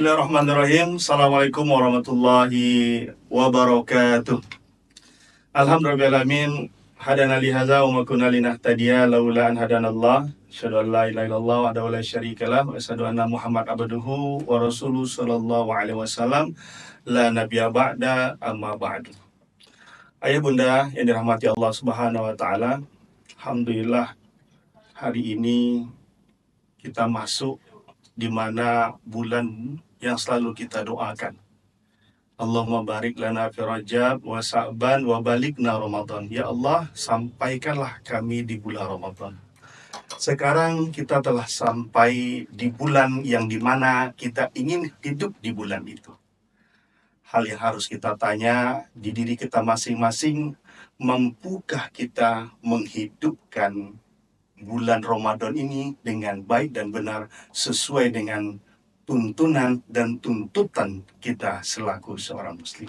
Bismillahirrahmanirrahim. Assalamualaikum warahmatullahi wabarakatuh. Alhamdulillahirrahmanirrahim. Hadana li hadza wa ma kunna linahtadiya laula an hadanallah. Asyhadu an la ilaha illallah wahdahu la syarikalah wa asyhadu anna Muhammad abduhu wa rasuluhu sallallahu alaihi wasallam. La nabiyya ba'da amma ba'du. Ayah bunda yang dirahmati Allah Subhanahu wa taala, alhamdulillah hari ini kita masuk di mana bulan yang selalu kita doakan. Allahumma barik lana fi Rajab wa Sa'ban wa balikna Ramadan. Ya Allah, sampaikanlah kami di bulan Ramadan. Sekarang kita telah sampai di bulan yang dimana kita ingin hidup di bulan itu. Hal yang harus kita tanya di diri kita masing-masing, mampukah kita menghidupkan bulan Ramadan ini dengan baik dan benar sesuai dengan tuntunan dan tuntutan kita selaku seorang muslim.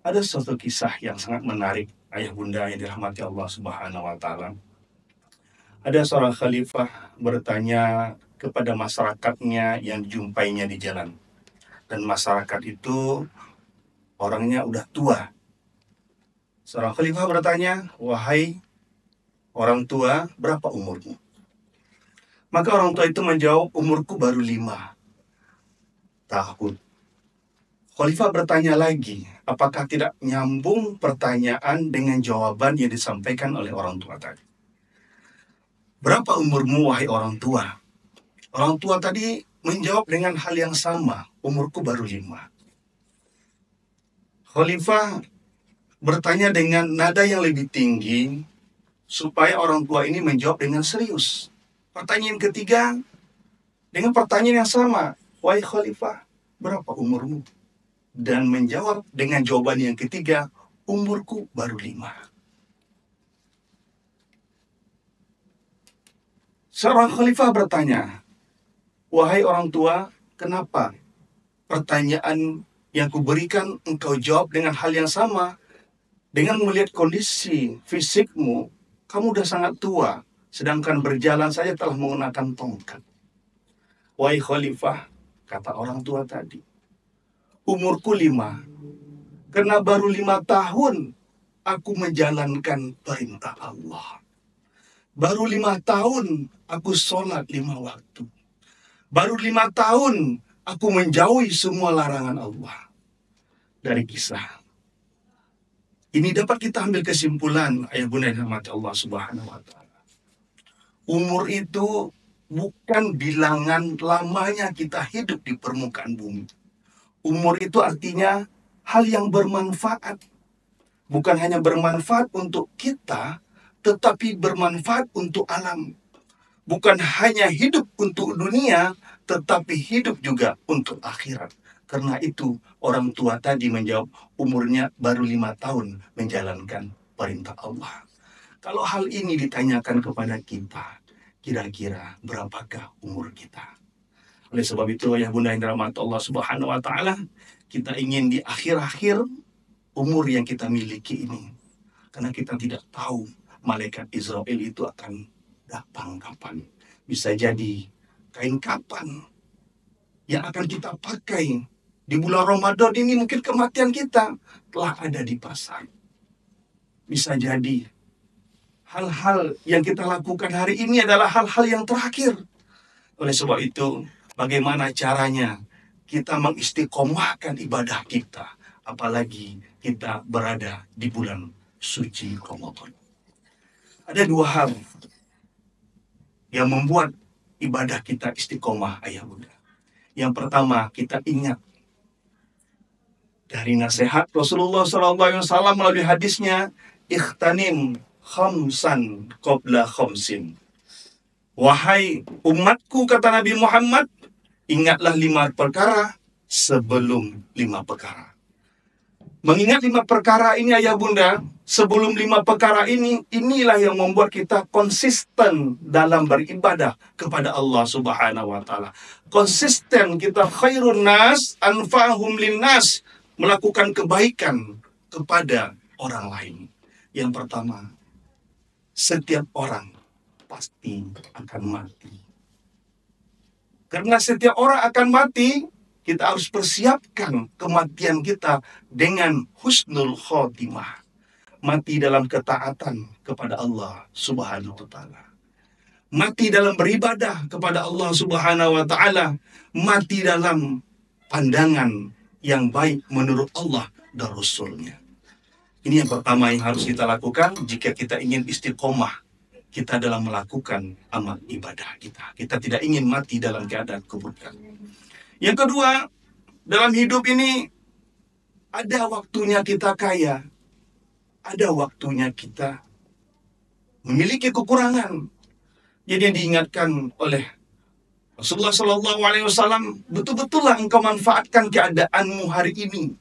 Ada suatu kisah yang sangat menarik, ayah bunda yang dirahmati Allah Subhanahu wa taala. Ada seorang khalifah bertanya kepada masyarakatnya yang dijumpainya di jalan. Dan masyarakat itu orangnya udah tua. Seorang khalifah bertanya, "Wahai orang tua, berapa umurmu?" Maka orang tua itu menjawab, "Umurku baru 5 tahun." Khalifah bertanya lagi, apakah tidak nyambung pertanyaan dengan jawaban yang disampaikan oleh orang tua tadi? "Berapa umurmu, wahai orang tua?" Orang tua tadi menjawab dengan hal yang sama, "Umurku baru 5." Khalifah bertanya dengan nada yang lebih tinggi, supaya orang tua ini menjawab dengan serius. Pertanyaan ketiga, dengan pertanyaan yang sama, "Wahai Khalifah, berapa umurmu?" Dan menjawab dengan jawaban yang ketiga, "Umurku baru 5." Seorang Khalifah bertanya, "Wahai orang tua, kenapa pertanyaan yang kuberikan engkau jawab dengan hal yang sama? Dengan melihat kondisi fisikmu, kamu udah sangat tua, sedangkan berjalan saja telah menggunakan tongkat." "Wahai Khalifah," kata orang tua tadi, "umurku 5, karena baru 5 tahun aku menjalankan perintah Allah. Baru 5 tahun aku sholat 5 waktu. Baru 5 tahun aku menjauhi semua larangan Allah." Dari kisah ini dapat kita ambil kesimpulan, ayah bunda yang dirahmati Allah Subhanahu wa taala. Umur itu bukan bilangan lamanya kita hidup di permukaan bumi. Umur itu artinya hal yang bermanfaat. Bukan hanya bermanfaat untuk kita, tetapi bermanfaat untuk alam. Bukan hanya hidup untuk dunia, tetapi hidup juga untuk akhirat. Karena itu orang tua tadi menjawab, umurnya baru 5 tahun menjalankan perintah Allah. Kalau hal ini ditanyakan kepada kita, kira-kira berapakah umur kita? Oleh sebab itu, ya bunda yang dirahmati Allah Subhanahu wa taala, kita ingin di akhir-akhir umur yang kita miliki ini, karena kita tidak tahu malaikat Israel itu akan datang kapan. Bisa jadi kain kapan yang akan kita pakai di bulan Ramadan ini, mungkin kematian kita telah ada di pasar. Bisa jadi hal-hal yang kita lakukan hari ini adalah hal-hal yang terakhir. Oleh sebab itu, bagaimana caranya kita mengistiqomahkan ibadah kita, apalagi kita berada di bulan suci Ramadan. Ada 2 hal yang membuat ibadah kita istiqomah, ayah bunda. Yang pertama, kita ingat dari nasihat Rasulullah SAW melalui hadisnya, "Ikhtanim khamsan qabla khamsin." Wahai umatku, kata Nabi Muhammad, ingatlah 5 perkara sebelum 5 perkara. Mengingat 5 perkara ini, ayah bunda, sebelum 5 perkara ini, inilah yang membuat kita konsisten dalam beribadah kepada Allah Subhanahu wa taala. Konsisten kita khairun nas anfa'hum linnas, melakukan kebaikan kepada orang lain. Yang pertama, setiap orang pasti akan mati. Karena setiap orang akan mati, kita harus persiapkan kematian kita dengan husnul khotimah. Mati dalam ketaatan kepada Allah Subhanahu wa Ta'ala. Mati dalam beribadah kepada Allah Subhanahu wa Ta'ala. Mati dalam pandangan yang baik menurut Allah dan Rasul-Nya. Ini yang pertama yang harus kita lakukan jika kita ingin istiqomah kita dalam melakukan amal ibadah kita. Kita tidak ingin mati dalam keadaan keburukan. Yang kedua, dalam hidup ini ada waktunya kita kaya, ada waktunya kita memiliki kekurangan. Jadi diingatkan oleh Rasulullah SAW, betul-betullah engkau manfaatkan keadaanmu hari ini,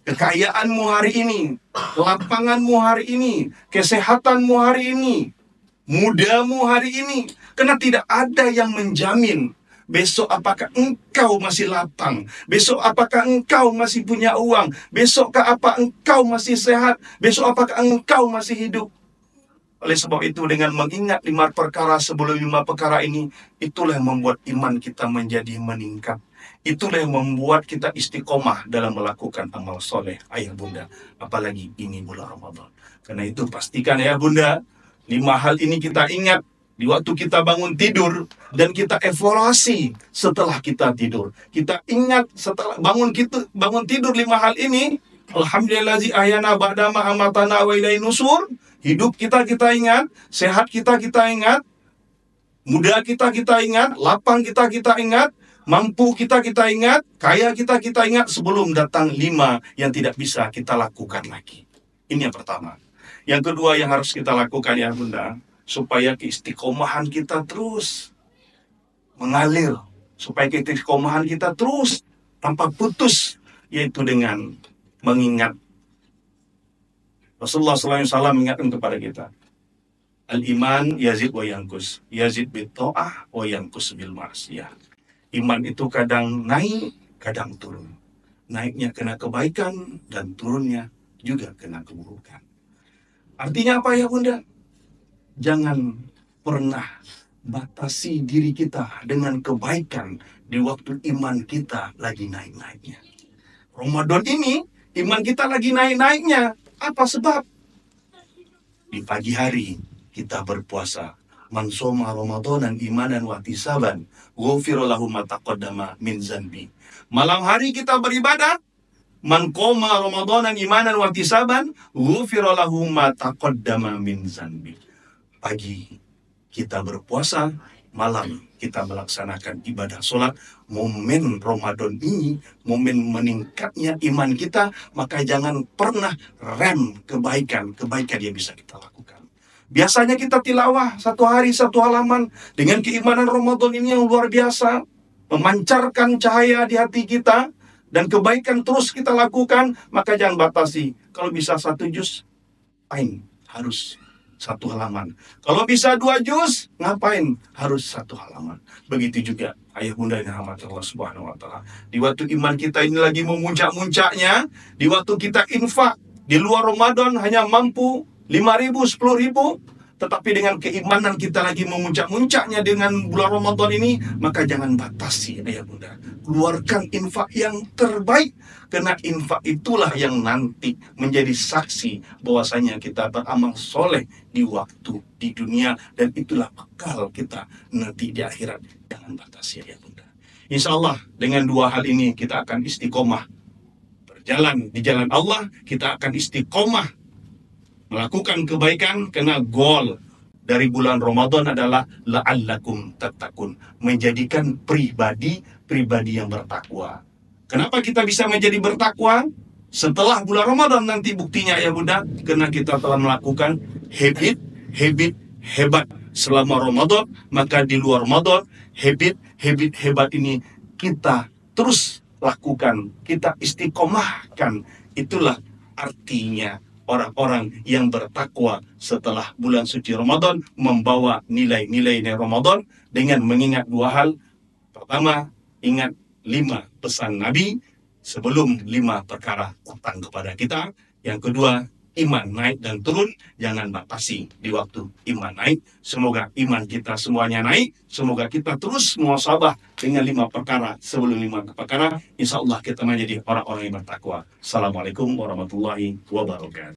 kekayaanmu hari ini, lapanganmu hari ini, kesehatanmu hari ini, mudamu hari ini. Karena tidak ada yang menjamin besok apakah engkau masih lapang, besok apakah engkau masih punya uang, besokkah apa engkau masih sehat, besok apakah engkau masih hidup. Oleh sebab itu, dengan mengingat 5 perkara sebelum 5 perkara ini, itulah yang membuat iman kita menjadi meningkat. Itulah yang membuat kita istiqomah dalam melakukan amal soleh, ayah bunda. Apalagi ini bulan Ramadan. Karena itu pastikan ayah bunda, 5 hal ini kita ingat di waktu kita bangun tidur, dan kita evaluasi setelah kita tidur. Kita ingat setelah bangun tidur 5 hal ini. Alhamdulillazi ahyana ba'da ma amatana wa ilaihi nusur. Hidup kita ingat, sehat kita ingat, muda kita ingat, lapang kita ingat, mampu kita ingat, kaya kita ingat, sebelum datang 5 yang tidak bisa kita lakukan lagi. Ini yang pertama. Yang kedua yang harus kita lakukan ya bunda, supaya keistiqomahan kita terus mengalir, supaya keistiqomahan kita terus tanpa putus, yaitu dengan mengingat Rasulullah SAW mengingatkan kepada kita, al-iman yazid wa yankus, yazid bit ta'ah wa yankus bil ma'siyah. Iman itu kadang naik, kadang turun. Naiknya kena kebaikan dan turunnya juga kena keburukan. Artinya apa ya bunda? Jangan pernah batasi diri kita dengan kebaikan di waktu iman kita lagi naik-naiknya. Ramadan ini iman kita lagi naik-naiknya. Apa sebab? Di pagi hari kita berpuasa. Man shoma Ramadanan imanan wa ihtisaban, ghufira lahu ma taqaddama min zanbi. Malam hari kita beribadah. Man qoma Ramadanan imanan wa ihtisaban, ghufira lahu ma taqaddama min zanbi. Pagi kita berpuasa, malam kita melaksanakan ibadah sholat. Momen Ramadan ini, momen meningkatnya iman kita, maka jangan pernah rem kebaikan yang bisa kita lakukan. Biasanya kita tilawah 1 hari 1 halaman, dengan keimanan Ramadan ini yang luar biasa, memancarkan cahaya di hati kita, dan kebaikan terus kita lakukan, maka jangan batasi. Kalau bisa 1 juz, ngapain? Harus 1 halaman. Kalau bisa 2 juz, ngapain? Harus 1 halaman. Begitu juga ayah bunda yang rahmat Allah Subhanahu wa Ta'ala. Di waktu iman kita ini lagi memuncak-muncaknya, di waktu kita infak di luar Ramadan hanya mampu 5.000, 10.000, tetapi dengan keimanan kita lagi memuncak-muncaknya dengan bulan Ramadan ini, maka jangan batasi ayah bunda. Keluarkan infak yang terbaik, karena infak itulah yang nanti menjadi saksi bahwasanya kita beramal soleh di waktu di dunia, dan itulah bekal kita nanti di akhirat. Jangan batasi ayah bunda. Insya Allah dengan 2 hal ini kita akan istiqomah berjalan di jalan Allah. Kita akan istiqomah melakukan kebaikan, karena goal dari bulan Ramadan adalah la'allakum tattaqun, menjadikan pribadi yang bertakwa. Kenapa kita bisa menjadi bertakwa? Setelah bulan Ramadan nanti buktinya ya bunda, karena kita telah melakukan habit hebat selama Ramadan, maka di luar Ramadan habit hebat ini kita terus lakukan, kita istiqomahkan. Itulah artinya orang-orang yang bertakwa setelah bulan suci Ramadan, membawa nilai-nilai Ramadan dengan mengingat 2 hal. Pertama, ingat 5 pesan Nabi sebelum 5 perkara datang kepada kita. Yang kedua, iman naik dan turun, jangan batasi di waktu iman naik. Semoga iman kita semuanya naik, semoga kita terus muhasabah dengan 5 perkara. Sebelum 5 perkara, insya Allah kita menjadi orang-orang yang bertakwa. Assalamualaikum warahmatullahi wabarakatuh.